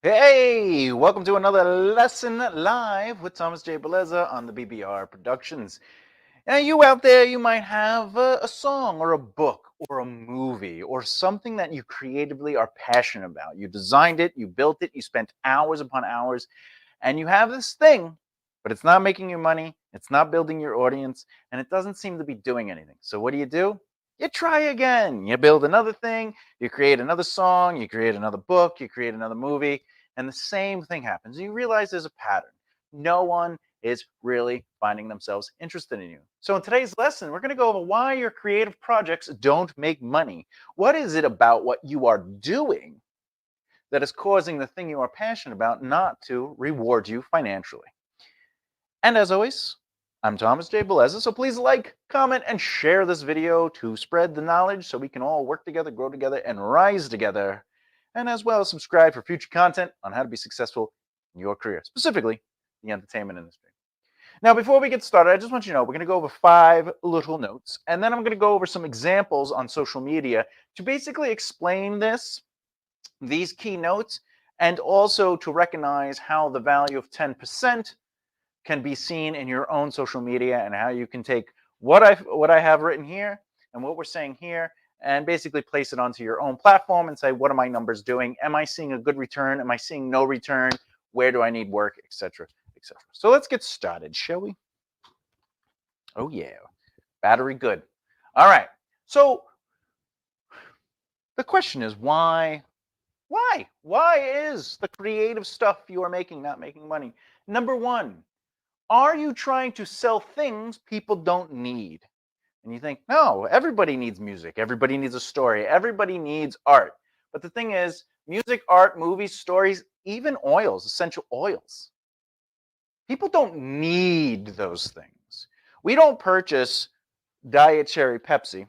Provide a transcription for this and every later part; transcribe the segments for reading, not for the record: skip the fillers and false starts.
Hey, welcome to another lesson live with Thomas J. Beleza on the BBR Productions. Now, you out there, you might have a song or a book or a movie or something that you creatively are passionate about. You designed it, you built it, you spent hours upon hours, and you have this thing, but it's not making you money, it's not building your audience, and it doesn't seem to be doing anything. So, what do? You try again. You build another thing, you create another song, you create another book, you create another movie, and the same thing happens. You realize there's a pattern. No one is really finding themselves interested in you. So, in today's lesson, we're going to go over why your creative projects don't make money. What is it about what you are doing that is causing the thing you are passionate about not to reward you financially? And as always, I'm Thomas J. Beleza, so please like, comment, and share this video to spread the knowledge so we can all work together, grow together, and rise together. And as well as subscribe for future content on how to be successful in your career, specifically the entertainment industry. Now, before we get started, I just want you to know we're going to go over 5 little notes, and then I'm going to go over some examples on social media to basically explain these key notes, and also to recognize how the value of 10% can be seen in your own social media, and how you can take what I have written here and what we're saying here and basically place it onto your own platform and say, what are my numbers doing? Am I seeing a good return? Am I seeing no return? Where do I need work, etc., etc. So let's get started, shall we? Oh yeah, battery good. All right. So the question is why? Why is the creative stuff you are making not making money? Number one, are you trying to sell things people don't need? And you think, no, everybody needs music. Everybody needs a story. Everybody needs art. But the thing is, music, art, movies, stories, even oils, essential oils, people don't need those things. We don't purchase Diet Cherry Pepsi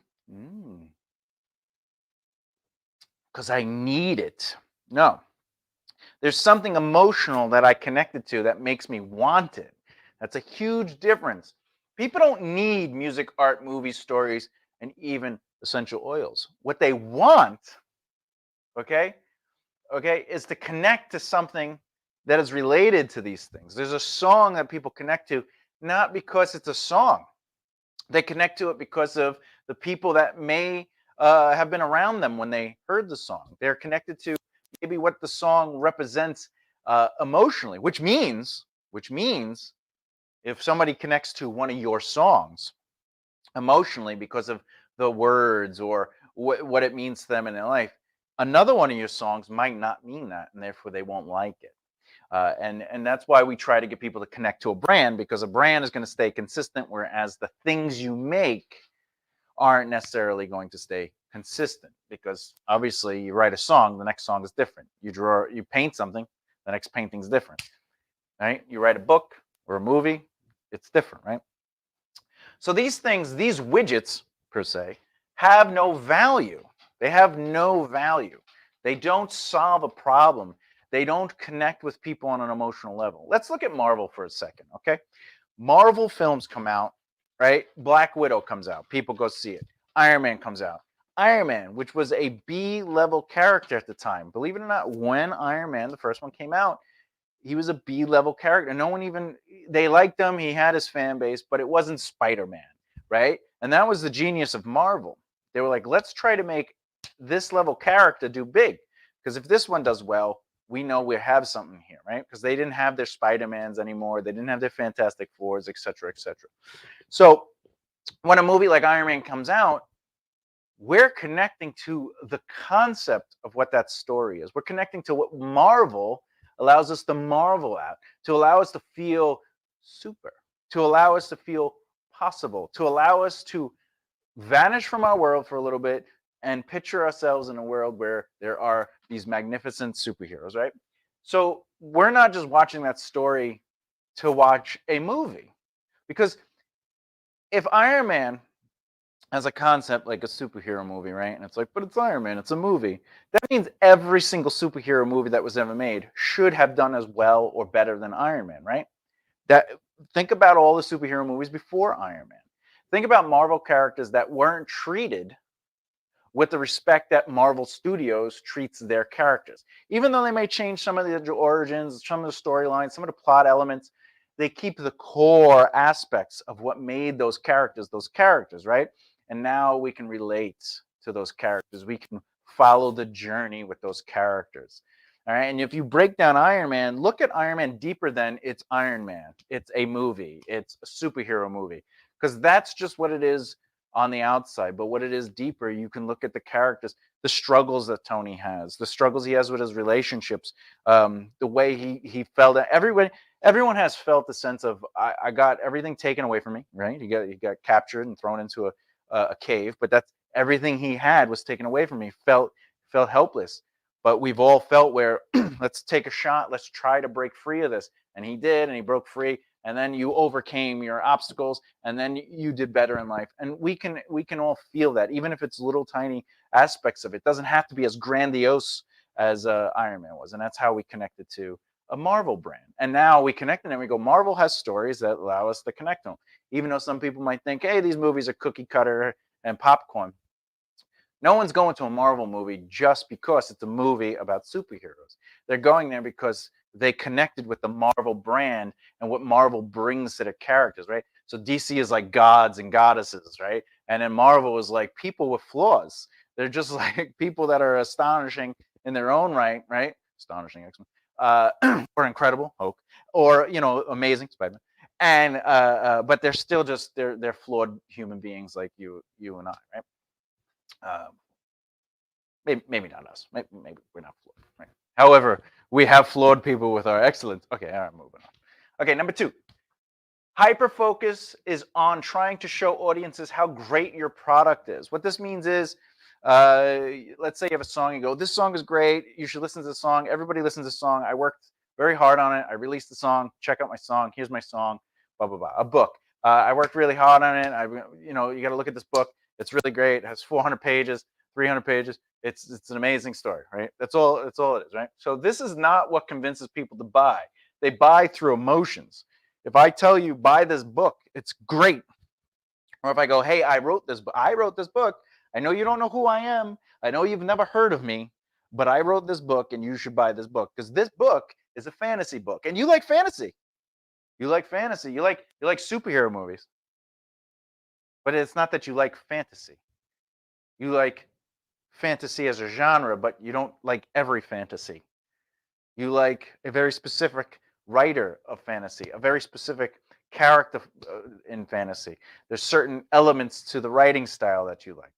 because I need it. No, there's something emotional that I connected to that makes me want it. That's a huge difference. People don't need music, art, movies, stories, and even essential oils. What they want, okay, is to connect to something that is related to these things. There's a song that people connect to, not because it's a song. They connect to it because of the people that may have been around them when they heard the song. They're connected to maybe what the song represents emotionally, which means if somebody connects to one of your songs emotionally because of the words or what it means to them in their life, another one of your songs might not mean that, and therefore they won't like it. And that's why we try to get people to connect to a brand, because a brand is going to stay consistent, whereas the things you make aren't necessarily going to stay consistent, because obviously you write a song, the next song is different. You paint something, the next painting's different, right? You write a book or a movie, it's different, right? So these things, these widgets per se, have no value. They have no value. They don't solve a problem. They don't connect with people on an emotional level. Let's look at Marvel for a second, okay? Marvel films come out, right? Black Widow comes out. People go see it. Iron Man comes out. Iron Man, which was a B-level character at the time. Believe it or not, when Iron Man, the first one, came out, he was a B-level character. No one even, they liked him. He had his fan base, but it wasn't Spider-Man, right? And that was the genius of Marvel. They were like, let's try to make this level character do big. Because if this one does well, we know we have something here, right? Because they didn't have their Spider-Mans anymore. They didn't have their Fantastic Fours, et cetera, et cetera. So when a movie like Iron Man comes out, we're connecting to the concept of what that story is. We're connecting to what Marvel allows us to marvel at, to allow us to feel super, to allow us to feel possible, to allow us to vanish from our world for a little bit and picture ourselves in a world where there are these magnificent superheroes, right? So we're not just watching that story to watch a movie. Because if Iron Man as a concept like a superhero movie, right? And it's like, but it's Iron Man, it's a movie. That means every single superhero movie that was ever made should have done as well or better than Iron Man, right? That think about all the superhero movies before Iron Man. Think about Marvel characters that weren't treated with the respect that Marvel Studios treats their characters. Even though they may change some of the origins, some of the storylines, some of the plot elements, they keep the core aspects of what made those characters, right? And now we can relate to those characters. We can follow the journey with those characters. All right. And if you break down Iron Man, look at Iron Man deeper than it's Iron Man. It's a movie, it's a superhero movie, because that's just what it is on the outside. But what it is deeper, you can look at the characters, the struggles that Tony has, the struggles he has with his relationships, the way he felt. Everyone has felt the sense of I got everything taken away from me, right? He got captured and thrown into a cave, but that's everything he had was taken away from me. Felt helpless. But we've all felt where let's take a shot, let's try to break free of this. And he did, and he broke free. And then you overcame your obstacles, and then you did better in life. And we can all feel that, even if it's little tiny aspects of it. It doesn't have to be as grandiose as Iron Man was. And that's how we connected to a Marvel brand. And now we connect and we go, Marvel has stories that allow us to connect them. Even though some people might think, hey, these movies are cookie cutter and popcorn. No one's going to a Marvel movie just because it's a movie about superheroes. They're going there because they connected with the Marvel brand and what Marvel brings to the characters, right? So DC is like gods and goddesses, right? And then Marvel is like people with flaws. They're just like people that are astonishing in their own right, right? Astonishing X-Men, or incredible Hulk, or amazing Spider-Man. And but they're still just they're flawed human beings like you and I, right? Maybe not us. Maybe we're not flawed. Right? However, we have flawed people with our excellence. Okay, all right, moving on. Okay, number 2. Hyperfocus is on trying to show audiences how great your product is. What this means is, let's say you have a song, you go, this song is great, you should listen to the song. Everybody listens to the song. I worked very hard on it. I released the song. Check out my song. Here's my song. Blah, blah, blah. A book. I worked really hard on it. You got to look at this book. It's really great. It has 400 pages, 300 pages. It's an amazing story, right? That's all it is, right? So this is not what convinces people to buy. They buy through emotions. If I tell you buy this book, it's great. Or if I go, hey, I wrote this book. I know you don't know who I am. I know you've never heard of me, but I wrote this book and you should buy this book because this book is a fantasy book. And you like fantasy. You like fantasy. You like superhero movies. But it's not that you like fantasy. You like fantasy as a genre, but you don't like every fantasy. You like a very specific writer of fantasy, a very specific character in fantasy. There's certain elements to the writing style that you like.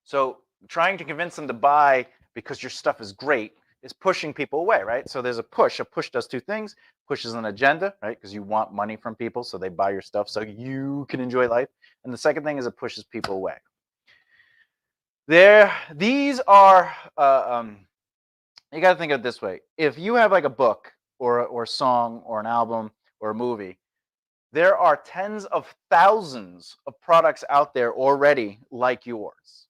So trying to convince them to buy because your stuff is great is pushing people away, right? So there's a push. A push does 2 things. Pushes an agenda, right? Because you want money from people, so they buy your stuff so you can enjoy life. And the second thing is it pushes people away. These are you got to think of it this way. If you have like a book or a song or an album or a movie, there are tens of thousands of products out there already like yours.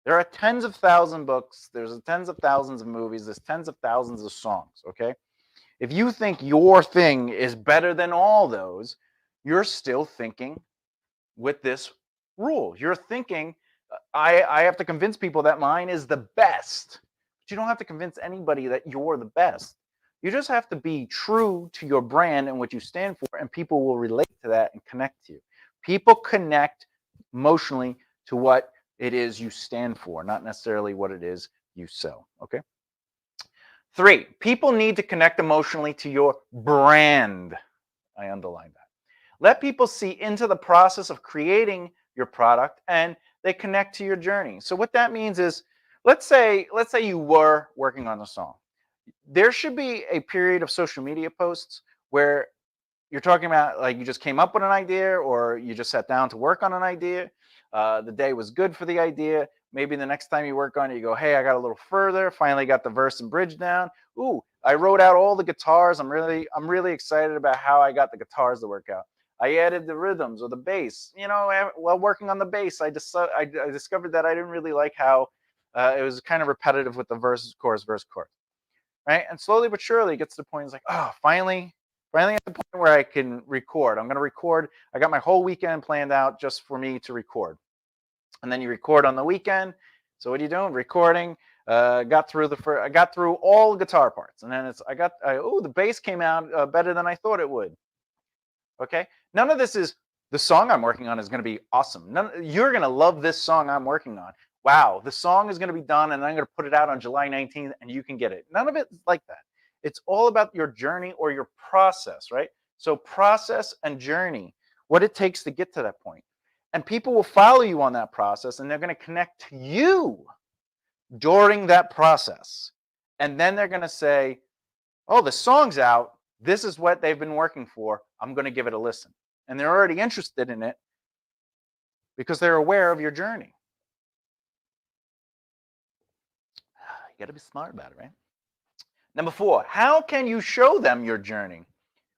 There are tens of thousands of books, there's tens of thousands of movies, there's tens of thousands of songs, okay? If you think your thing is better than all those, you're still thinking with this rule. You're thinking, I have to convince people that mine is the best. But you don't have to convince anybody that you're the best. You just have to be true to your brand and what you stand for, and people will relate to that and connect to you. People connect emotionally to what it is you stand for, not necessarily what it is you sell, okay? 3, people need to connect emotionally to your brand. I underline that. Let people see into the process of creating your product and they connect to your journey. So what that means is, let's say you were working on a song. There should be a period of social media posts where you're talking about like you just came up with an idea or you just sat down to work on an idea. The day was good for the idea. Maybe the next time you work on it, you go, hey, I got a little further. Finally got the verse and bridge down. Ooh, I wrote out all the guitars. I'm really excited about how I got the guitars to work out. I added the rhythms or the bass. While working on the bass, I discovered that I didn't really like how it was kind of repetitive with the verse, chorus, right? And slowly but surely it gets to the point, it's like, oh, finally at the point where I can record. I'm going to record. I got my whole weekend planned out just for me to record. and then you record on the weekend. So what are you doing? Recording. Got through I got through all guitar parts, and then oh, the bass came out better than I thought it would. Okay, none of this is the song I'm working on is going to be awesome. You're going to love this song I'm working on. Wow, the song is going to be done, and I'm going to put it out on July 19th, and you can get it. None of it is like that. It's all about your journey or your process, right? So process and journey, what it takes to get to that point. And people will follow you on that process, and they're going to connect to you during that process. And then they're going to say, oh, the song's out. This is what they've been working for. I'm going to give it a listen. And they're already interested in it because they're aware of your journey. You got to be smart about it, right? Number 4, how can you show them your journey?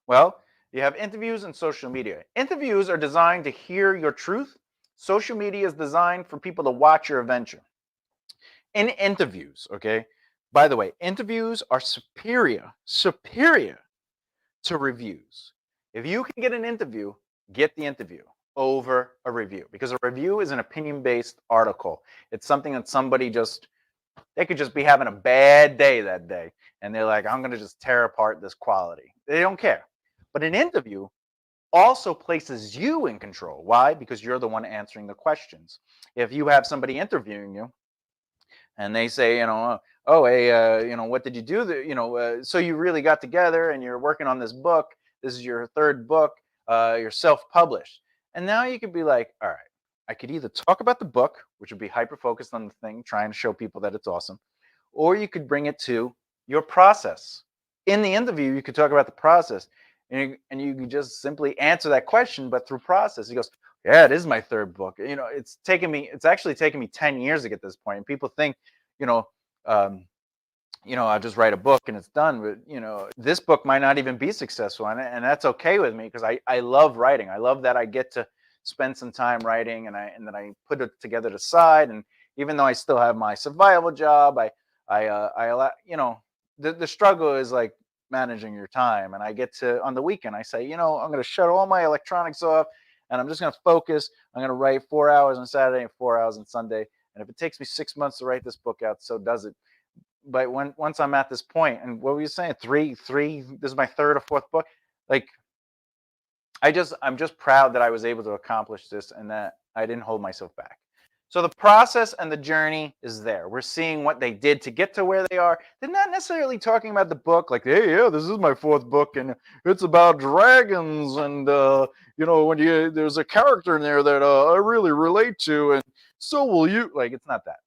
Well, you have interviews and social media. Interviews are designed to hear your truth. Social media is designed for people to watch your adventure. In interviews, okay? By the way, interviews are superior to reviews. If you can get an interview, get the interview over a review, because a review is an opinion-based article. It's something that they could just be having a bad day that day, and they're like, I'm going to just tear apart this quality. They don't care. But an interview also places you in control. Why? Because you're the one answering the questions. If you have somebody interviewing you, and they say, oh, hey, what did you do? So you really got together and you're working on this book. This is your 3rd book. You're self-published. And now you could be like, all right, I could either talk about the book, which would be hyper-focused on the thing, trying to show people that it's awesome, or you could bring it to your process. In the interview, you could talk about the process, and you could just simply answer that question, but through process. He goes, yeah, it is my 3rd book. It's actually taken me 10 years to get to this point. And people think, um, I'll just write a book and it's done. But, this book might not even be successful. And that's okay with me, because I love writing. I love that I get to spend some time writing, and then I put it together to the side. And even though I still have my survival job, the struggle is like managing your time. And I get to, on the weekend, I say, I'm going to shut all my electronics off, and I'm just going to focus. I'm going to write 4 hours on Saturday and 4 hours on Sunday. And if it takes me 6 months to write this book out, so does it. But once I'm at this point, and what were you saying? Three, this is my 3rd or 4th book. Like, I'm just proud that I was able to accomplish this, and that I didn't hold myself back. So the process and the journey is there. We're seeing what they did to get to where they are. They're not necessarily talking about the book, like, hey, yeah, this is my 4th book, and it's about dragons, and when there's a character in there that I really relate to, and so will you. Like, it's not that.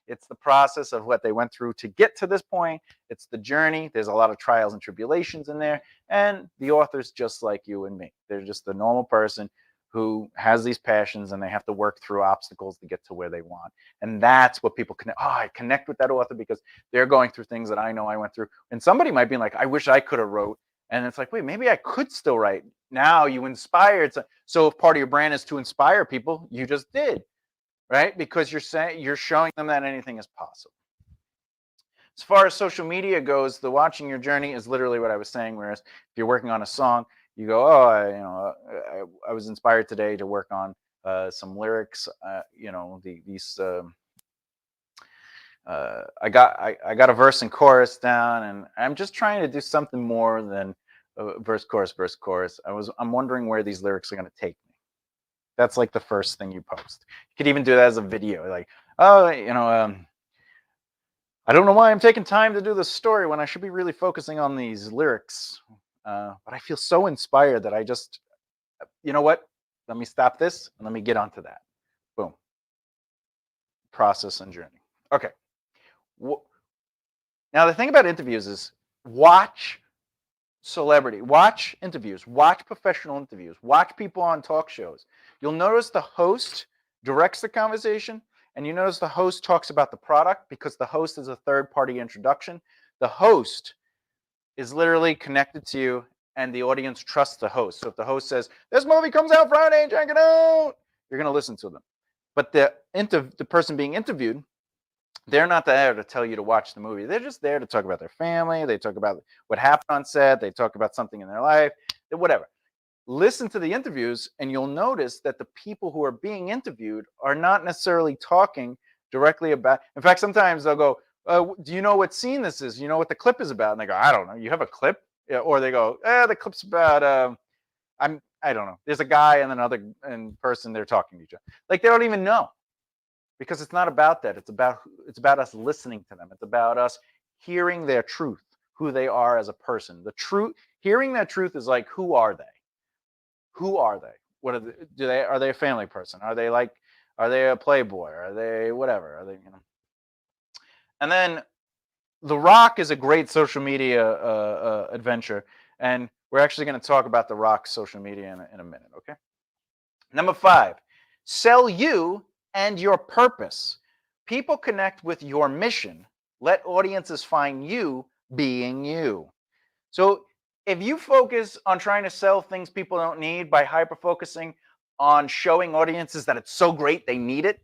It's the process of what they went through to get to this point. It's the journey. There's a lot of trials and tribulations in there. And the author's just like you and me. They're just the normal person who has these passions, and they have to work through obstacles to get to where they want. And that's what people connect. Oh, I connect with that author because they're going through things that I know I went through. And somebody might be like, I wish I could have wrote. And it's like, wait, maybe I could still write. Now you inspired. So if part of your brand is to inspire people, you just did. Right? Because you're showing them that anything is possible. As far as social media goes, the watching your journey is literally what I was saying. Whereas if you're working on a song, you go, oh, I was inspired today to work on some lyrics. I got a verse and chorus down, and I'm just trying to do something more than verse, chorus. I'm wondering where these lyrics are going to take me. That's like the first thing you post. You could even do that as a video, like, oh, I don't know why I'm taking time to do this story when I should be really focusing on these lyrics. But I feel so inspired that I just, you know what? Let me stop this and let me get onto that. Boom. Process and journey. Okay. Now, the thing about interviews is watch interviews, watch professional interviews, watch people on talk shows. You'll notice the host directs the conversation, and you notice the host talks about the product, because the host is a third-party introduction. The host is literally connected to you, and the audience trusts the host. So if the host says, this movie comes out Friday, check it out, you're going to listen to them. But the person being interviewed, they're not there to tell you to watch the movie. They're just there to talk about their family. They talk about what happened on set. They talk about something in their life, whatever. listen to the interviews and you'll notice that the people who are being interviewed are not necessarily talking directly about. In fact, sometimes they'll go, do you know what scene this is? You know what the clip is about? And they go, I don't know. You have a clip? Yeah. Or they go, the clip's about I don't know. There's a guy and another person, they're talking to each other. Like they don't even know, because it's not about that. It's about us listening to them. It's about us hearing their truth, who they are as a person. The truth, hearing that truth is like, who are they? Who are they? What are are they a family person? Are they a playboy? Are they whatever? Are they, And then The Rock is a great social media adventure, and we're actually going to talk about The Rock's social media in a minute, okay? Number 5, sell you and your purpose. People connect with your mission. Let audiences find you being you. So if you focus on trying to sell things people don't need by hyper focusing on showing audiences that it's so great they need it,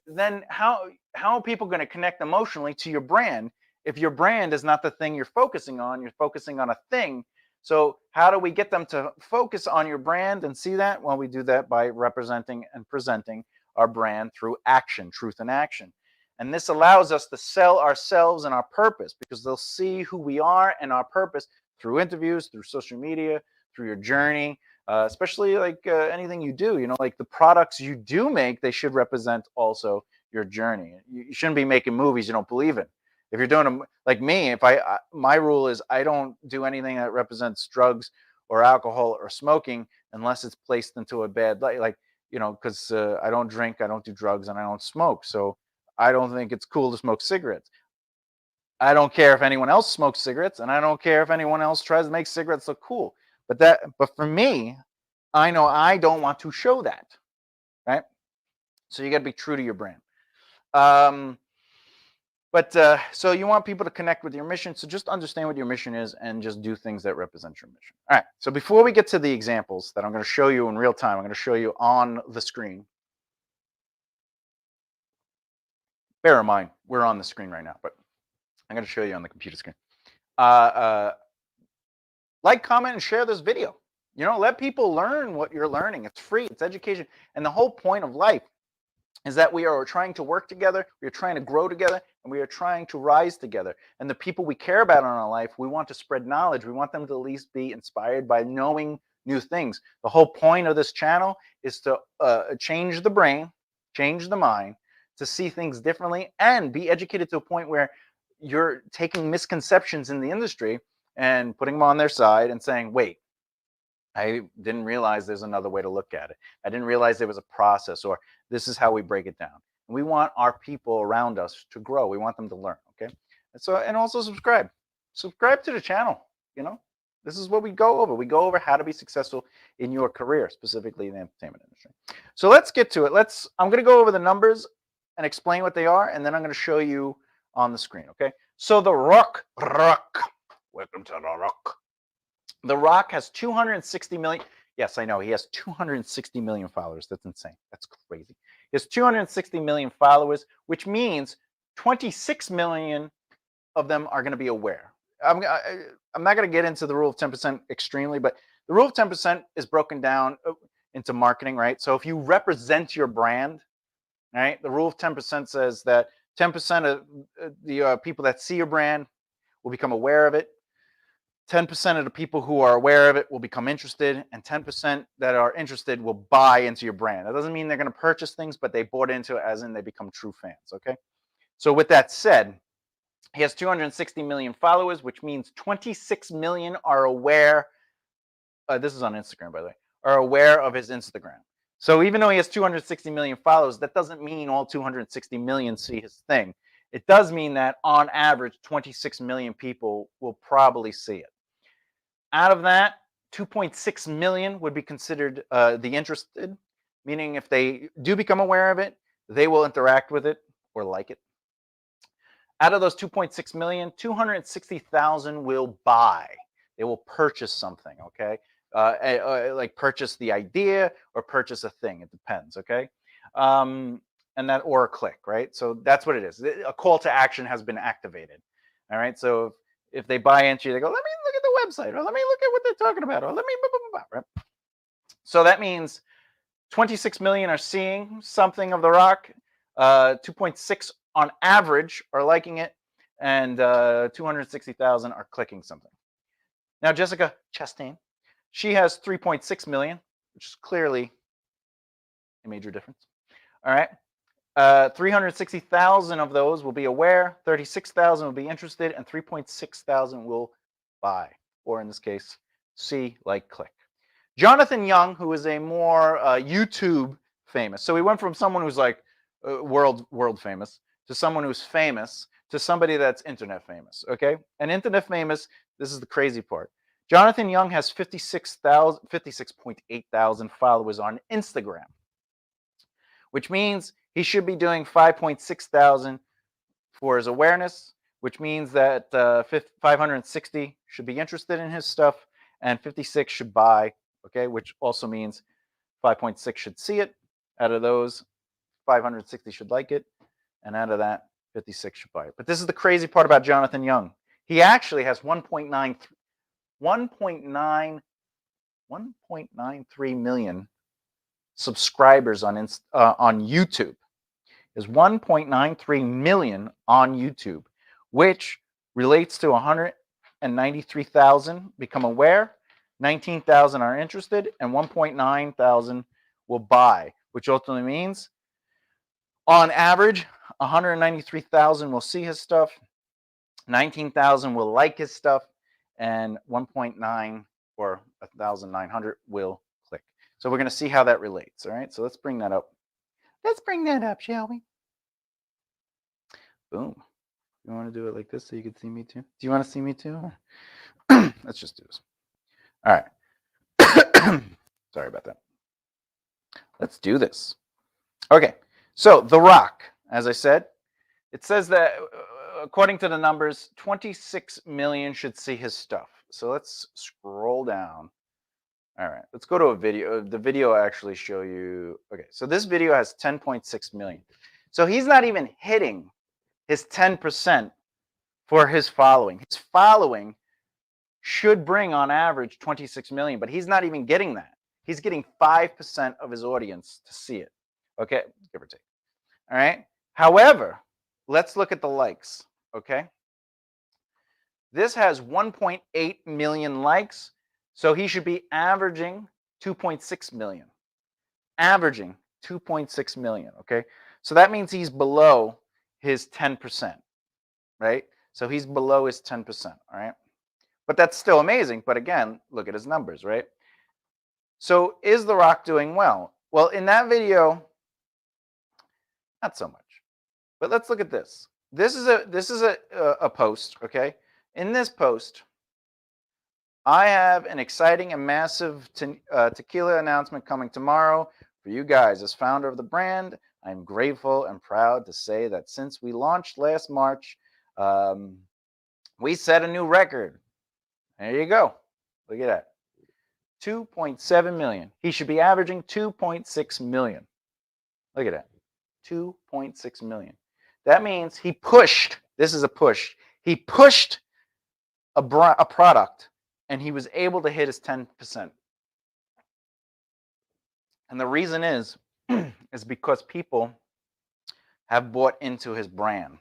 then how are people going to connect emotionally to your brand if your brand is not the thing you're focusing on? You're focusing on a thing. So how do we get them to focus on your brand and see that? Well, we do that by representing and presenting our brand through action, truth in action. And this allows us to sell ourselves and our purpose, because they'll see who we are and our purpose through interviews, through social media, through your journey, especially like anything you do, like the products you do make, they should represent also your journey. You shouldn't be making movies you don't believe in. If you're doing them like me, if my rule is I don't do anything that represents drugs or alcohol or smoking unless it's placed into a bad light, because I don't drink, I don't do drugs, and I don't smoke. So I don't think it's cool to smoke cigarettes. I don't care if anyone else smokes cigarettes, and I don't care if anyone else tries to make cigarettes look cool. But for me, I know I don't want to show that, right? So you got to be true to your brand. So you want people to connect with your mission. So just understand what your mission is and just do things that represent your mission. All right. So before we get to the examples that I'm going to show you in real time, I'm going to show you on the screen. Bear in mind, we're on the screen right now, but I'm going to show you on the computer screen. Like, comment, and share this video. Let people learn what you're learning. It's free. It's education. And the whole point of life is that we are trying to work together, we are trying to grow together, and we are trying to rise together. And the people we care about in our life, we want to spread knowledge. We want them to at least be inspired by knowing new things. The whole point of this channel is to change the brain, change the mind, to see things differently, and be educated to a point where you're taking misconceptions in the industry and putting them on their side and saying, wait, I didn't realize there's another way to look at it. I didn't realize there was a process, or this is how we break it down. And we want our people around us to grow. We want them to learn, okay? And also subscribe. Subscribe to the channel, This is what we go over. We go over how to be successful in your career, specifically in the entertainment industry. So let's get to it. I'm going to go over the numbers and explain what they are, and then I'm going to show you on the screen, okay? So The Rock, welcome to The Rock. The Rock has 260 million. Yes, I know. He has 260 million followers. That's insane. That's crazy. He has 260 million followers, which means 26 million of them are going to be aware. I'm not going to get into the rule of 10% extremely, but the rule of 10% is broken down into marketing, right? So if you represent your brand, right, the rule of 10% says that 10% of the people that see your brand will become aware of it. 10% of the people who are aware of it will become interested, and 10% that are interested will buy into your brand. That doesn't mean they're going to purchase things, but they bought into it, as in they become true fans, okay? So with that said, he has 260 million followers, which means 26 million are aware, this is on Instagram, by the way, are aware of his Instagram. So even though he has 260 million followers, that doesn't mean all 260 million see his thing. It does mean that on average, 26 million people will probably see it. Out of that, 2.6 million would be considered the interested, meaning if they do become aware of it, they will interact with it or like it. Out of those 2.6 million, 260,000 will buy. They will purchase something, okay? Like purchase the idea or purchase a thing. It depends, okay? And that, or a click, right? So that's what it is. A call to action has been activated, all right? So if they buy into you, they go, let me look at the website, or let me look at what they're talking about, or let me, right? So that means 26 million are seeing something of The Rock, 2.6 on average are liking it, and 260,000 are clicking something. Now, Jessica Chastain, she has 3.6 million, which is clearly a major difference. All right. 360,000 of those will be aware, 36,000 will be interested, and 3.6 thousand will buy, or in this case, see, like, click. Jonathan Young, who is a more YouTube famous. So we went from someone who's like world famous to someone who's famous to somebody that's internet famous. Okay, and internet famous. This is the crazy part. Jonathan Young has 56.8 thousand followers on Instagram, which means he should be doing 5.6 thousand for his awareness, which means that 560 should be interested in his stuff and 56 should buy. Okay, which also means 5.6 should see it. Out of those, 560 should like it, and out of that, 56 should buy it. But this is the crazy part about Jonathan Young. He actually has 1.93 million subscribers on YouTube. Is 1.93 million on YouTube, which relates to 193,000 become aware, 19,000 are interested, and 1.9 thousand will buy, which ultimately means, on average, 193,000 will see his stuff, 19,000 will like his stuff, and 1.9 or 1,900 will click. So we're going to see how that relates. All right, so let's bring that up. Let's bring that up, shall we? Boom. You want to do it like this so you can see me too? Do you want to see me too? Let's just do this. All right. Sorry about that. Let's do this. Okay. So The Rock, as I said, it says that according to the numbers, 26 million should see his stuff. So let's scroll down. All right. Let's go to a video. The video actually show you. Okay. So this video has 10.6 million. So he's not even hitting his 10% for his following. His following should bring on average 26 million, but he's not even getting that. He's getting 5% of his audience to see it. Okay, give or take. All right. However, let's look at the likes. Okay. This has 1.8 million likes, so he should be averaging 2.6 million. Averaging 2.6 million. Okay. So that means he's below his 10%, right? So he's below his 10%, all right? But that's still amazing. But again, look at his numbers, right? So is The Rock doing well? Well, in that video, not so much. But let's look at this. This is a post, okay? In this post, I have an exciting and massive tequila announcement coming tomorrow for you guys. As founder of the brand, I'm grateful and proud to say that since we launched last March, we set a new record. There you go. Look at that. 2.7 million. He should be averaging 2.6 million. Look at that. 2.6 million. That means he pushed. This is a push. He pushed a product and he was able to hit his 10%. And the reason is because people have bought into his brand.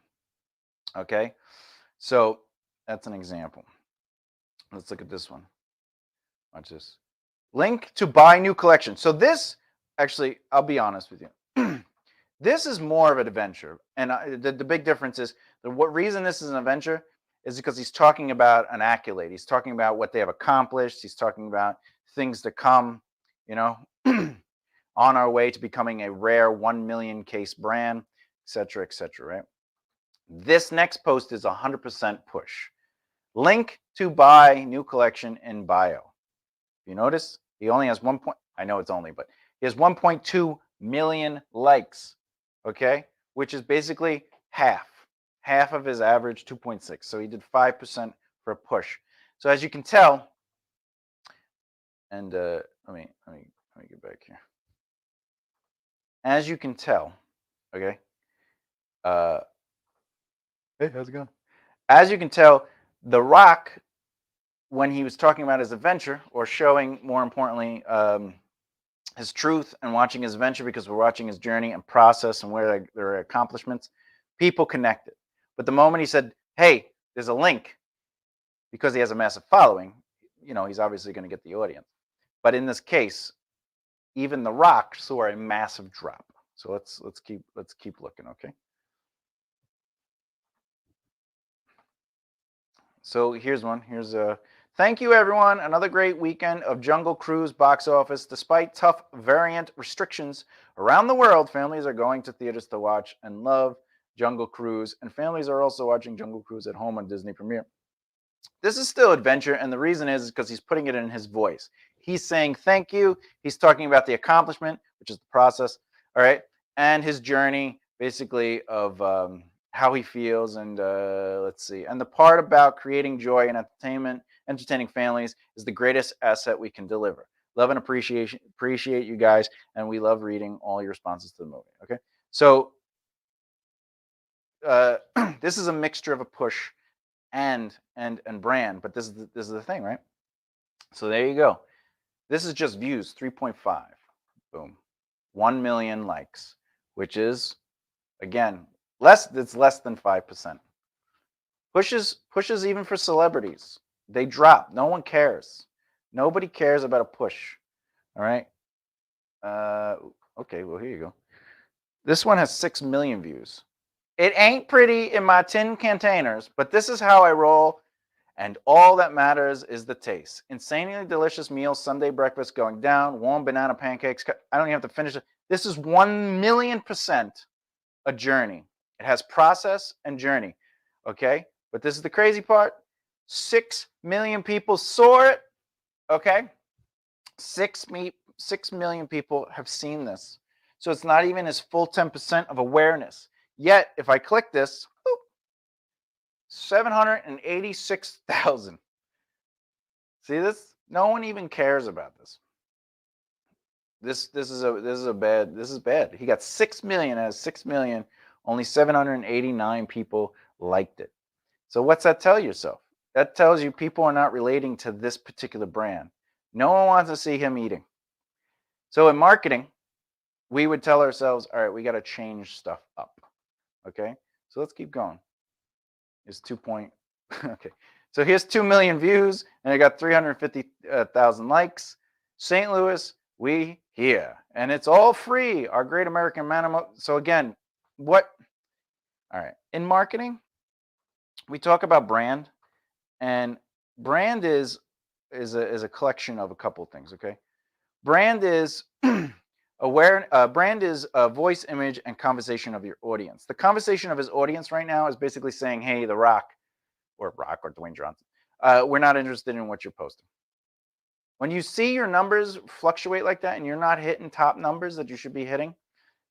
Okay? So that's an example. Let's look at this one. Watch this. Link to buy new collection. So this, actually, I'll be honest with you. This is more of an adventure. And the big difference is, what reason this is an adventure is because he's talking about an accolade. He's talking about what they have accomplished. He's talking about things to come, you know, on our way to becoming a rare 1 million case brand, et cetera, right? This next post is 100% push. Link to buy new collection in bio. You notice he only has I know it's only, but he has 1.2 million likes, okay? Which is basically half of his average 2.6. So he did 5% for a push. So as you can tell, and let me get back here. As you can tell, okay? Hey, how's it going? As you can tell, The Rock, when he was talking about his adventure, or showing, more importantly, his truth and watching his venture, because we're watching his journey and process and where there are accomplishments, people connected. But the moment he said, hey, there's a link, because he has a massive following, he's obviously going to get the audience. But in this case, even The Rock saw a massive drop. So let's keep looking, okay? So here's one. Here's a thank you, everyone. Another great weekend of Jungle Cruise box office. Despite tough variant restrictions around the world, families are going to theaters to watch and love Jungle Cruise, and families are also watching Jungle Cruise at home on Disney Premiere. This is still adventure, and the reason is because he's putting it in his voice. He's saying thank you. He's talking about the accomplishment, which is the process, all right, and his journey, basically, of how he feels. And let's see. And the part about creating joy and entertaining families is the greatest asset we can deliver. Love and appreciate you guys, and we love reading all your responses to the movie. Okay, so this is a mixture of a push and brand, but this is the thing, right? So there you go. This is just views, 3.5. Boom. 1 million likes, which is, again, it's less than 5%. Pushes even for celebrities, they drop. No one cares. Nobody cares about a push. All right. Okay, well, here you go. This one has 6 million views. It ain't pretty in my tin containers, but this is how I roll, and all that matters is the taste. Insanely delicious meal, Sunday breakfast going down, warm banana pancakes. I don't even have to finish it. This is 1,000,000% a journey. It has process and journey, okay? But this is the crazy part. 6 million people saw it, okay? 6 million people have seen this. So it's not even his full 10% of awareness. Yet, if I click this, 786,000. See this? No one even cares about this. This is bad. He got 6 million. As 6 million, only 789 people liked it. So what's that tell yourself? That tells you people are not relating to this particular brand. No one wants to see him eating. So in marketing, we would tell ourselves, all right, we got to change stuff up. Okay, so let's keep going. It's 2 point. Okay, so here's 2 million views, and I got 350,000 likes. St. Louis, we here, and it's all free. Our great American man. So again, what? All right, in marketing, we talk about brand, and brand is a collection of a couple of things. Okay, brand is brand is a voice, image, and conversation of your audience. The conversation of his audience right now is basically saying, hey, The Rock or Dwayne Johnson, we're not interested in what you're posting. When you see your numbers fluctuate like that and you're not hitting top numbers that you should be hitting,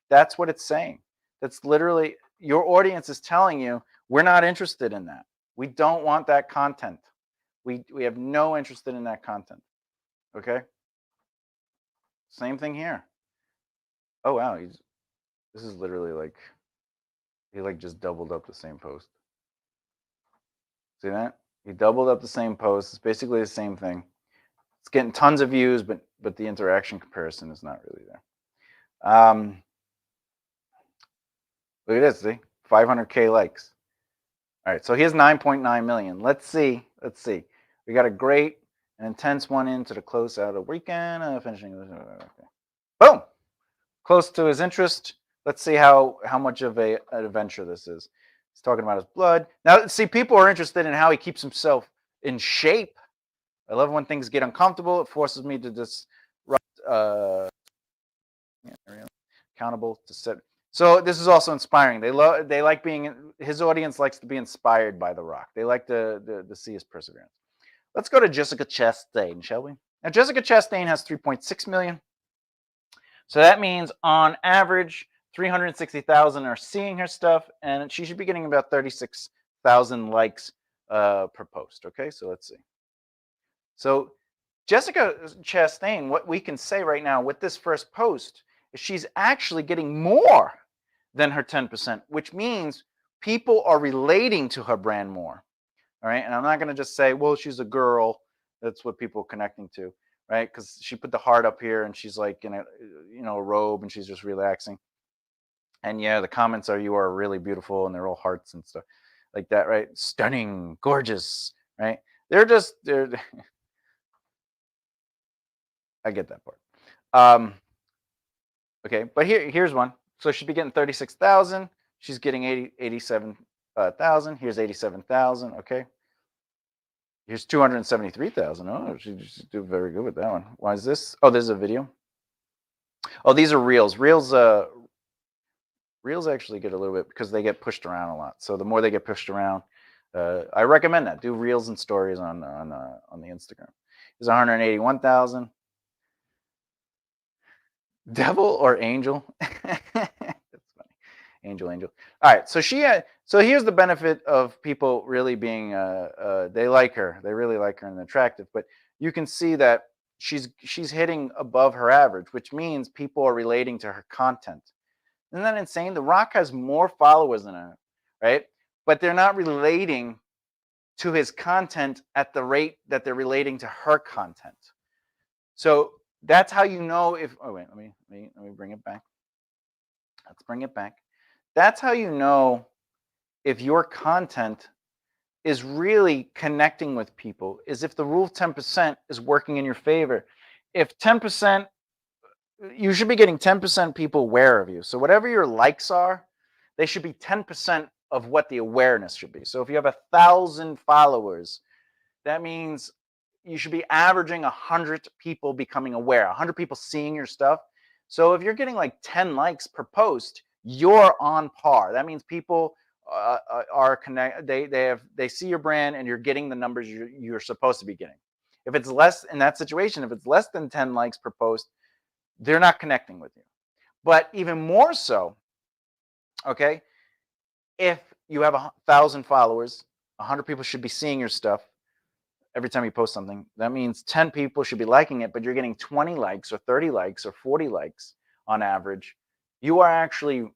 that's what it's saying. That's literally your audience is telling you, we're not interested in that. We don't want that content. We have no interest in that content. Okay? Same thing here. Oh wow, this is literally like he just doubled up the same post. See that? He doubled up the same post. It's basically the same thing. It's getting tons of views, but the interaction comparison is not really there. Look at this, see? 500K likes. All right, so here's 9.9 million. Let's see. We got a great and intense one into the close out of weekend. Finishing. Okay. Boom! Close to his interest. Let's see how much of an adventure this is. He's talking about his blood. Now, see, people are interested in how he keeps himself in shape. I love when things get uncomfortable. It forces me to disrupt, accountable to set. So this is also inspiring. They like being. His audience likes to be inspired by The Rock. They like to see his perseverance. Let's go to Jessica Chastain, shall we? Now, Jessica Chastain has 3.6 million. So that means on average, 360,000 are seeing her stuff, and she should be getting about 36,000 likes per post. Okay, so let's see. So Jessica Chastain, what we can say right now with this first post is she's actually getting more than her 10%, which means people are relating to her brand more. All right, and I'm not going to just say, well, she's a girl. That's what people are connecting to. right? Because she put the heart up here and she's like in a, a robe and she's just relaxing. And yeah, the comments are, "You are really beautiful," and they're all hearts and stuff like that, right? Stunning, gorgeous, right? They're I get that part. Okay, but here's one. So she'd be getting 36,000. She's getting 87,000. Here's 87,000. Okay. Here's 273,000. Oh, she's doing very good with that one. Why is this? Oh, there's a video. Oh, these are reels. Reels actually get a little bit because they get pushed around a lot. So the more they get pushed around, I recommend that. Do reels and stories on the Instagram. There's 181,000. Devil or angel? That's funny. Angel. All right. So here's the benefit of people really being they like her. They really like her and attractive. But you can see that she's hitting above her average, which means people are relating to her content. Isn't that insane? The Rock has more followers than her, right? But they're not relating to his content at the rate that they're relating to her content. So that's how you know if. Oh wait, let me bring it back. Let's bring it back. That's how you know if your content is really connecting with people. Is if the rule of 10% is working in your favor. If 10%, you should be getting 10% people aware of you. So whatever your likes are, they should be 10% of what the awareness should be. So if you have 1,000 followers, that means you should be averaging 100 people becoming aware, 100 people seeing your stuff. So if you're getting like 10 likes per post, you're on par. That means people are connected. They see your brand and you're getting the numbers you're supposed to be getting. If it's less in that situation, if it's less than 10 likes per post, they're not connecting with you. But even more so, okay, if you have 1,000 followers, 100 people should be seeing your stuff every time you post something. That means 10 people should be liking it, but you're getting 20 likes or 30 likes or 40 likes on average. You are actually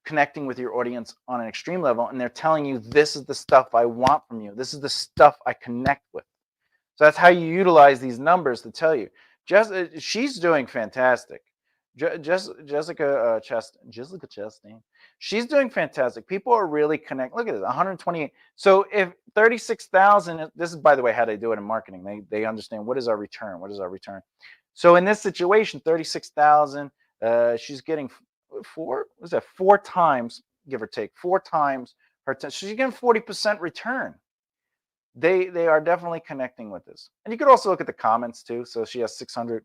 connecting with your audience on an extreme level, and they're telling you, this is the stuff I want from you. This is the stuff I connect with. So that's how you utilize these numbers to tell you. She's doing fantastic. Jessica Chastain. She's doing fantastic. People are really connecting. Look at this, 128. So if 36,000, this is, by the way, how they do it in marketing. They understand what is our return. What is our return? So in this situation, 36,000, she's getting four times, give or take, 4 times her. So she's getting 40% return. They are definitely connecting with this. And you could also look at the comments too. So she has 600.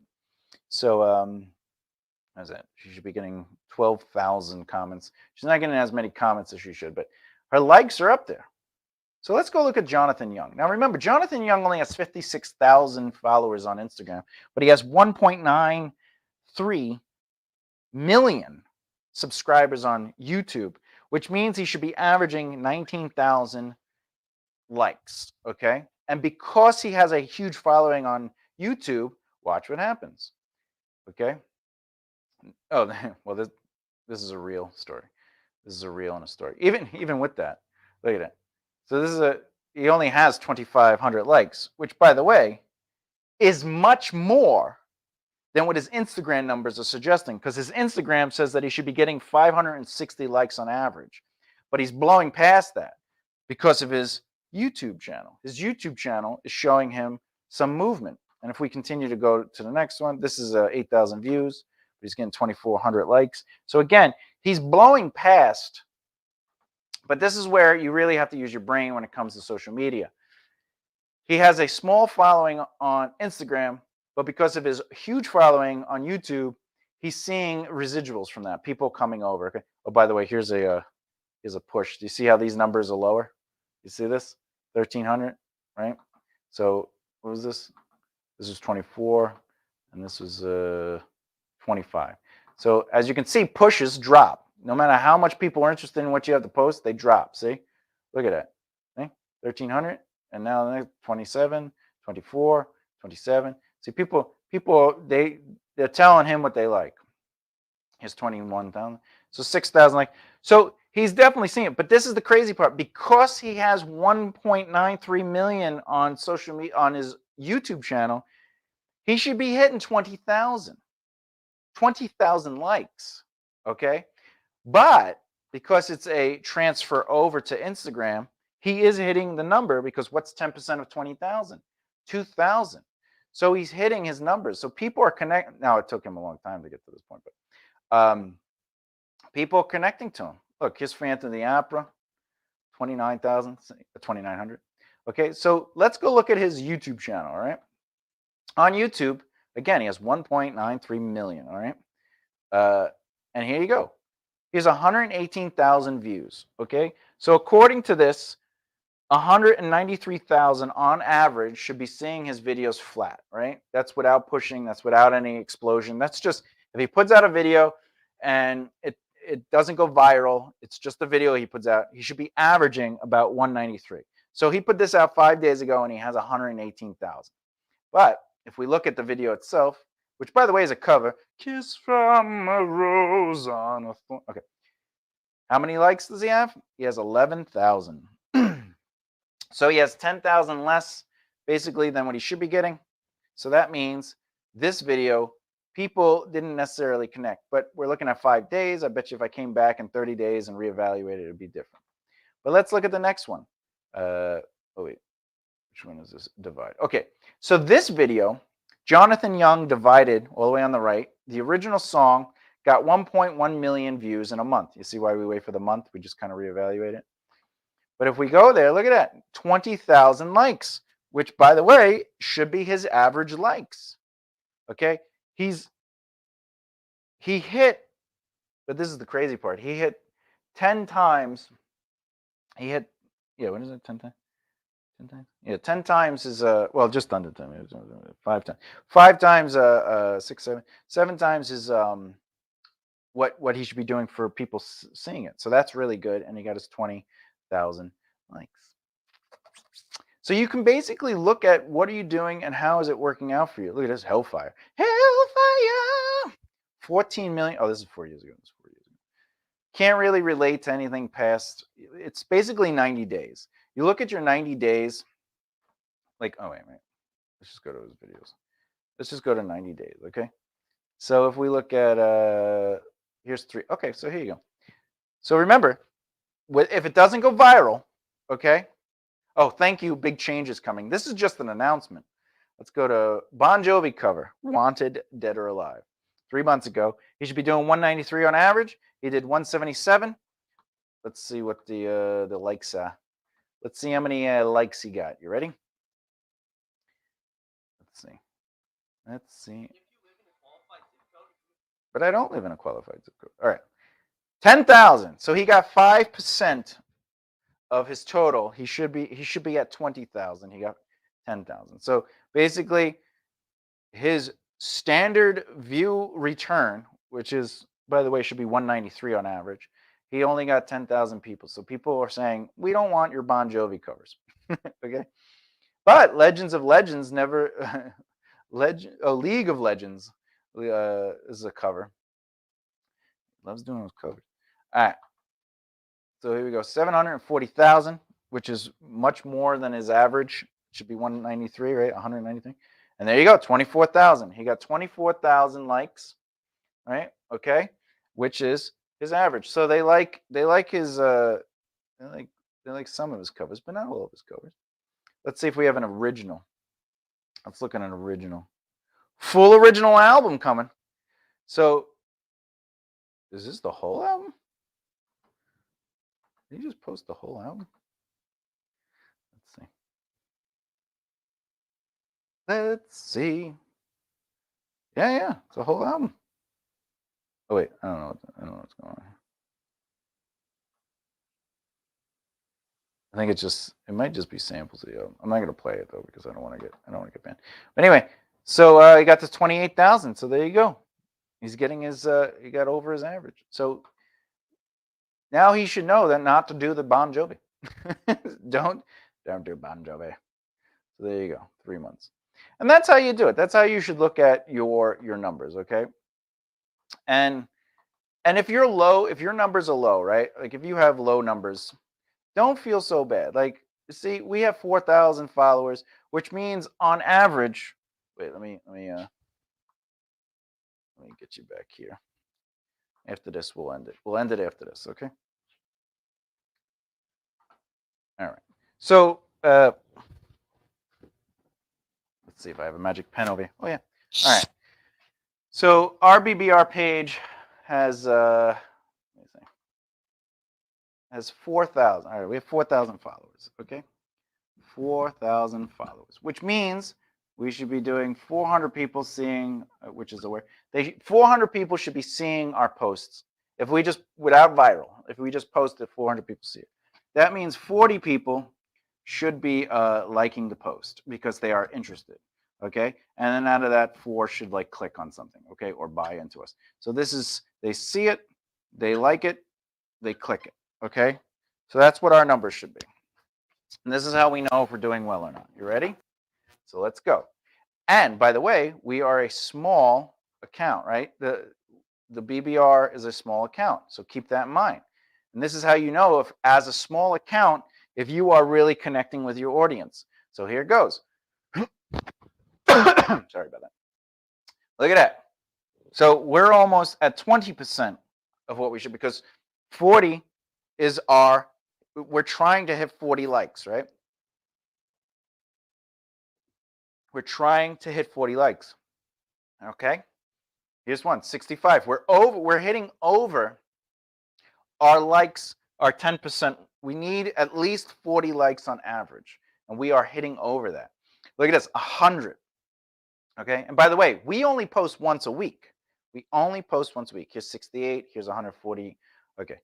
So what is that? She should be getting 12,000 comments. She's not getting as many comments as she should, but her likes are up there. So let's go look at Jonathan Young. Now remember, Jonathan Young only has 56,000 followers on Instagram, but he has 1.93 million subscribers on YouTube, which means he should be averaging 19,000 likes, okay? And because he has a huge following on YouTube, watch what happens, okay? Oh, well, this is a real story. This is a reel and a story. Even with that, look at it. So he only has 2,500 likes, which, by the way, is much more than what his Instagram numbers are suggesting, because his Instagram says that he should be getting 560 likes on average, but he's blowing past that because of his YouTube channel. His YouTube channel is showing him some movement. And if we continue to go to the next one, this is 8,000 views, but he's getting 2,400 likes. So again, he's blowing past, but this is where you really have to use your brain when it comes to social media. He has a small following on Instagram, but because of his huge following on YouTube, he's seeing residuals from that, people coming over. Okay. Oh, by the way, here's a push. Do you see how these numbers are lower? You see this? 1,300, right? So what was this? This was 24, and this was 25. So as you can see, pushes drop. No matter how much people are interested in what you have to post, they drop. See? Look at that. See? 1,300, and now 27, 24, 27. See, people, they're telling him what they like. Here's 21,000. So 6,000 like. So he's definitely seeing it. But this is the crazy part. Because he has 1.93 million on social media, on his YouTube channel, He should be hitting 20,000. 20,000 likes, okay? But because it's a transfer over to Instagram, he is hitting the number because what's 10% of 20,000? 2,000. So he's hitting his numbers. So people are connecting. Now, it took him a long time to get to this point, but people are connecting to him. Look, his Phantom of the Opera, 29,000, 2,900. Okay, so let's go look at his YouTube channel, all right? On YouTube, again, he has 1.93 million, all right? And here you go. He has 118,000 views, okay? So according to this, 193,000 on average should be seeing his videos flat, right? That's without pushing, that's without any explosion. That's just, if he puts out a video and it doesn't go viral, it's just a video he puts out, he should be averaging about 193. So he put this out 5 days ago and he has 118,000. But if we look at the video itself, which by the way is a cover, Kiss from a Rose on a Thorn. Okay. How many likes does he have? He has 11,000. So he has 10,000 less basically than what he should be getting. So that means this video, people didn't necessarily connect, but we're looking at 5 days. I bet you if I came back in 30 days and reevaluated, it would be different. But let's look at the next one. Oh, wait. Which one is this? Divide. Okay. So this video, Jonathan Young Divided, all the way on the right, the original song got 1.1 million views in a month. You see why we wait for the month? We just kind of reevaluate it. But if we go there, look at that, 20,000 likes, which, by the way, should be his average likes. Okay? He hit, but this is the crazy part, he hit 10 times. He hit, yeah, what is it, 10 times? 10 times? Yeah, 10 times is, well, just under 10, 5 times. 5 times, 6, 7. 7 times is what he should be doing for people seeing it. So that's really good. And he got his 20,000 likes. So you can basically look at what are you doing and how is it working out for you. Look at this, Hellfire. Hellfire! 14 million. Oh, this is 4 years ago. This is 4 years ago. Can't really relate to anything past. It's basically 90 days. You look at your 90 days. Like, oh, wait. Let's just go to his videos. Let's just go to 90 days, okay? So if we look at, here's 3. Okay, so here you go. So remember, if it doesn't go viral, okay? Oh, thank you. Big change is coming. This is just an announcement. Let's go to Bon Jovi cover, Wanted, Dead or Alive. 3 months ago. He should be doing 193 on average. He did 177. Let's see what the likes are. Let's see how many likes he got. You ready? Let's see. But I don't live in a qualified zip code. All right. 10,000. So he got 5% of his total. He should be at 20,000. He got 10,000. So basically his standard view return, which is, by the way, should be 193 on average. He only got 10,000 people. So people are saying, we don't want your Bon Jovi covers. Okay. But Legends of Legends never, League of Legends is a cover. Loves doing those covers. All right. So here we go. 740,000, which is much more than his average. It should be 193, right? 193. And there you go. 24,000. He got 24,000 likes, right? Okay. Which is his average. So they like his they like some of his covers, but not all of his covers. Let's see if we have an original. Let's look at an original. Full original album coming. So is this the whole album? Did he just post the whole album? Let's see. Yeah, it's a whole album. Oh wait, I don't know what's going on. I think it might just be samples of the album. I'm not gonna play it though because I don't want to get banned. But anyway, so he got to 28,000. So there you go. He's getting his he got over his average. So now he should know that not to do the Bon Jovi. don't do Bon Jovi. So there you go. 3 months. And that's how you do it. That's how you should look at your numbers, okay? And if you're low, if your numbers are low, right? Like if you have low numbers, don't feel so bad. Like, see, we have 4,000 followers, which means on average, wait, let me get you back here. After this, we'll end it. We'll end it after this, okay? All right. So let's see if I have a magic pen over here. Oh yeah. All right. So our BBR page has 4,000. All right, we have 4,000 followers. Okay, 4,000 followers, which means we should be doing 400 people seeing, which is aware. 400 people should be seeing our posts. If we just, without viral, if we just post it, 400 people see it. That means 40 people should be liking the post because they are interested. Okay, and then out of that, 4 should like click on something, okay, or buy into us. So this is, they see it, they like it, they click it. Okay, so that's what our numbers should be. And this is how we know if we're doing well or not. You ready? So let's go. And by the way, we are a small account, right? The BBR is a small account. So keep that in mind. And this is how you know if, as a small account, if you are really connecting with your audience. So here it goes. Sorry about that. Look at that. So we're almost at 20% of what we should, because 40 is our, we're trying to hit 40 likes, right? We're trying to hit 40 likes. Okay. Here's one, 65. We're hitting over our likes, our 10%. We need at least 40 likes on average. And we are hitting over that. Look at this, 100. Okay. And by the way, we only post once a week. We only post once a week. Here's 68. Here's 140. Okay.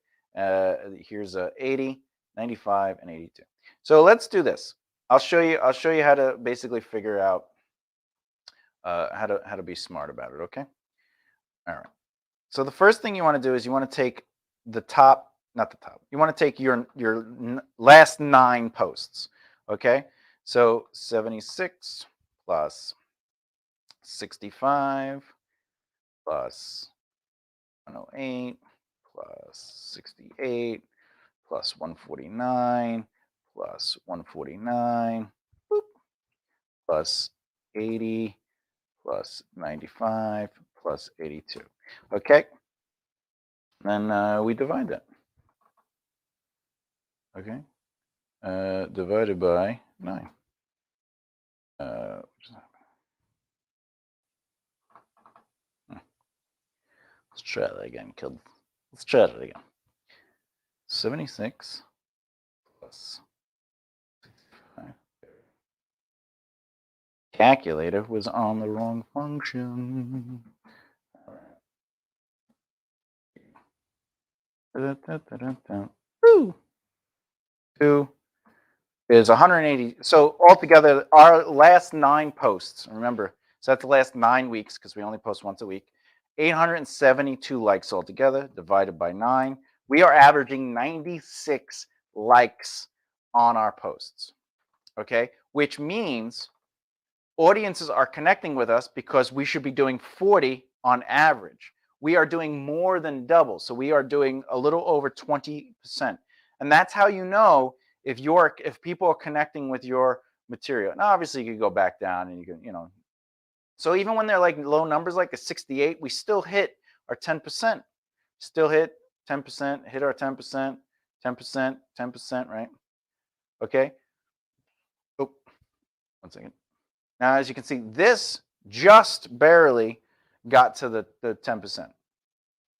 Here's 80, 95, and 82. So let's do this. I'll show you how to basically figure out how to be smart about it. Okay. All right. So the first thing you want to do is you want to take the top, not the top. You want to take your last 9 posts. Okay. So 76 plus 65 plus 108 plus 68 plus 149 plus 149 plus 80 plus 95 plus 82. Okay. Then we divide that. Okay. Divided by 9. Let's try that again, kid. Let's try that again. 76 plus 65. Calculator was on the wrong function. Woo! 2 is 180. So altogether, our last 9 posts, remember, so that's the last 9 weeks because we only post once a week, 872 likes altogether, divided by 9. We are averaging 96 likes on our posts, okay? Which means audiences are connecting with us because we should be doing 40 on average. We are doing more than double. So we are doing a little over 20%. And that's how you know if people are connecting with your material. Now, obviously, you can go back down and you can, So even when they're like low numbers, like a 68, we still hit our 10%. Still hit 10%, hit our 10%, 10%, 10%, right? Okay. Oh, 1 second. Now, as you can see, this just barely got to the 10%.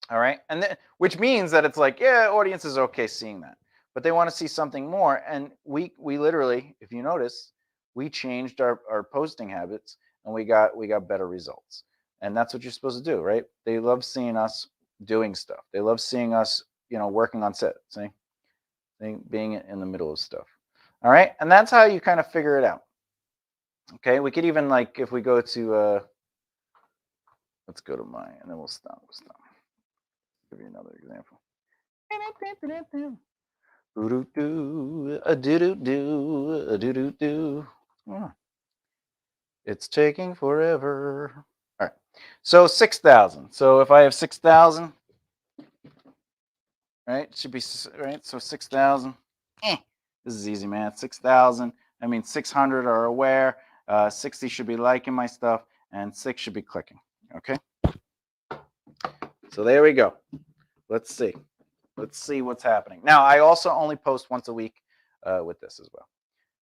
All right. And then, which means that it's like, yeah, audiences are okay seeing that, but they want to see something more. And we literally, if you notice, we changed our posting habits and we got better results. And that's what you're supposed to do, right? They love seeing us doing stuff. They love seeing us, working on set, see, being in the middle of stuff. All right. And that's how you kind of figure it out. Okay, we could even, like, if we go to let's go to mine and then we'll stop. Give you another example. It's taking forever. All right, so 6,000. So if I have 6,000, right, it should be right. So 6,000. This is easy math. 6,000. I mean, 600 are aware, 60 should be liking my stuff, and 6 should be clicking. Okay. So there we go. Let's see. Let's see what's happening. Now, I also only post once a week with this as well.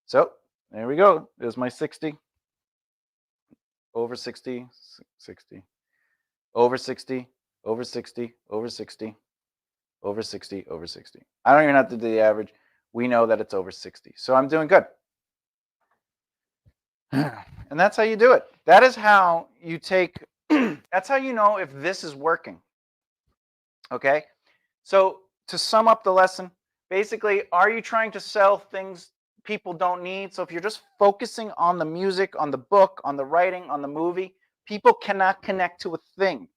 So there we go. There's my 60. Over 60, 60, over 60, over 60, over 60, over 60, over 60. I don't even have to do the average. We know that it's over 60. So I'm doing good. And that's how you do it. That is how you take, that's how you know if this is working. Okay? So to sum up the lesson, basically, are you trying to sell things people don't need? So if you're just focusing on the music, on the book, on the writing, on the movie, people cannot connect to a thing.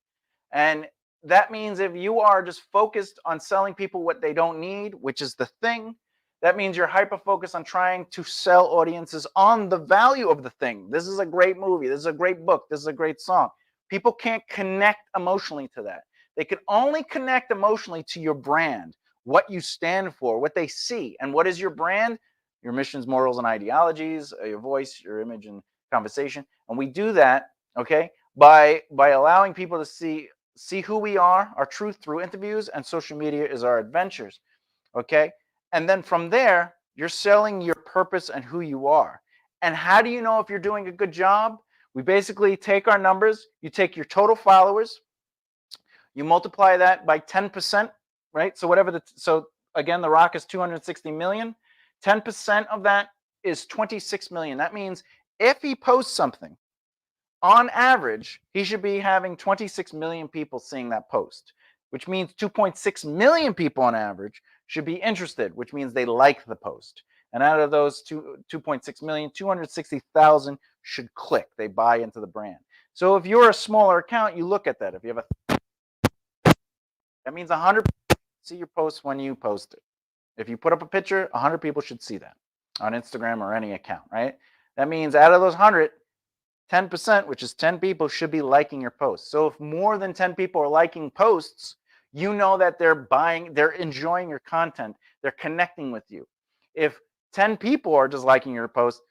And that means if you are just focused on selling people what they don't need, which is the thing, that means you're hyper focused on trying to sell audiences on the value of the thing. This is a great movie. This is a great book. This is a great song. People can't connect emotionally to that. They can only connect emotionally to your brand, what you stand for, what they see. And what is your brand? Your missions, morals, and ideologies, your voice, your image, and conversation. And we do that, okay, by allowing people to see who we are, our truth, through interviews, and social media is our adventures, okay? And then from there, you're selling your purpose and who you are. And how do you know if you're doing a good job? We basically take our numbers, you take your total followers, you multiply that by 10%, right? So whatever so again, The Rock is 260 million. 10% of that is 26 million. That means if he posts something, on average, he should be having 26 million people seeing that post, which means 2.6 million people on average should be interested, which means they like the post. And out of those 2.6 million, 260,000 should click. They buy into the brand. So if you're a smaller account, you look at that. If you have that means 100 see your post when you post it. If you put up a picture, 100 people should see that on Instagram or any account, right? That means out of those 100, 10%, which is 10 people, should be liking your post. So if more than 10 people are liking posts, you know that they're buying, they're enjoying your content, they're connecting with you. If 10 people are just liking your post,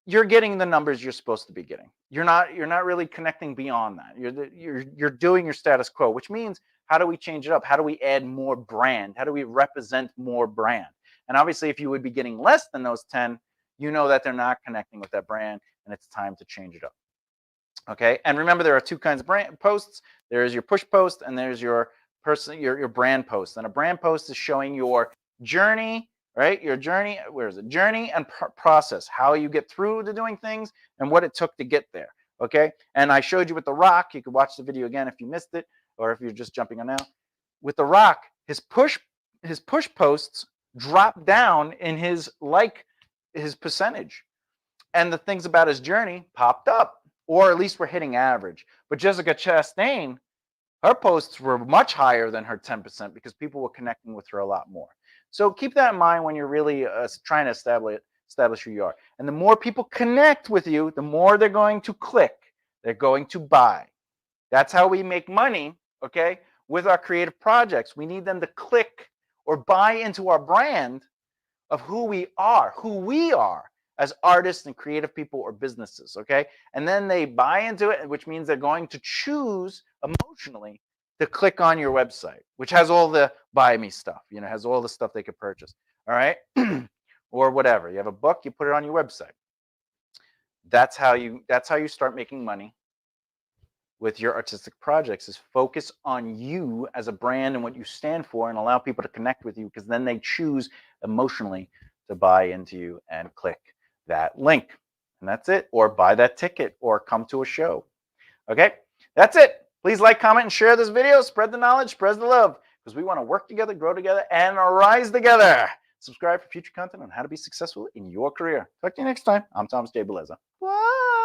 you're getting the numbers you're supposed to be getting. You're not really connecting beyond that. You're doing your status quo, which means how do we change it up? How do we add more brand? How do we represent more brand? And obviously, if you would be getting less than those 10, you know that they're not connecting with that brand, and it's time to change it up. Okay, and remember, there are two kinds of brand posts. There is your push post, and there's your your brand post. And a brand post is showing your journey, right? Your journey. Where is it? Journey and process. How you get through to doing things and what it took to get there. Okay, and I showed you with The Rock. You could watch the video again if you missed it, or if you're just jumping on now. With The Rock, his push posts drop down in his percentage, and the things about his journey popped up, or at least we're hitting average. But Jessica Chastain, her posts were much higher than her 10% because people were connecting with her a lot more. So keep that in mind when you're really trying to establish who you are. And the more people connect with you, the more they're going to click. They're going to buy. That's how we make money, okay, with our creative projects. We need them to click or buy into our brand of who we are as artists and creative people or businesses, okay? And then they buy into it, which means they're going to choose emotionally to click on your website, which has all the buy me stuff, has all the stuff they could purchase, all right? Or whatever. You have a book, you put it on your website. That's how you start making money with your artistic projects, is focus on you as a brand and what you stand for, and allow people to connect with you, because then they choose emotionally to buy into you and click that link. And that's it. Or buy that ticket or come to a show. Okay, that's it. Please like, comment, and share this video. Spread the knowledge, spread the love, because we want to work together, grow together, and rise together. Subscribe for future content on how to be successful in your career. Talk to you next time. I'm Thomas J. Beleza. Bye.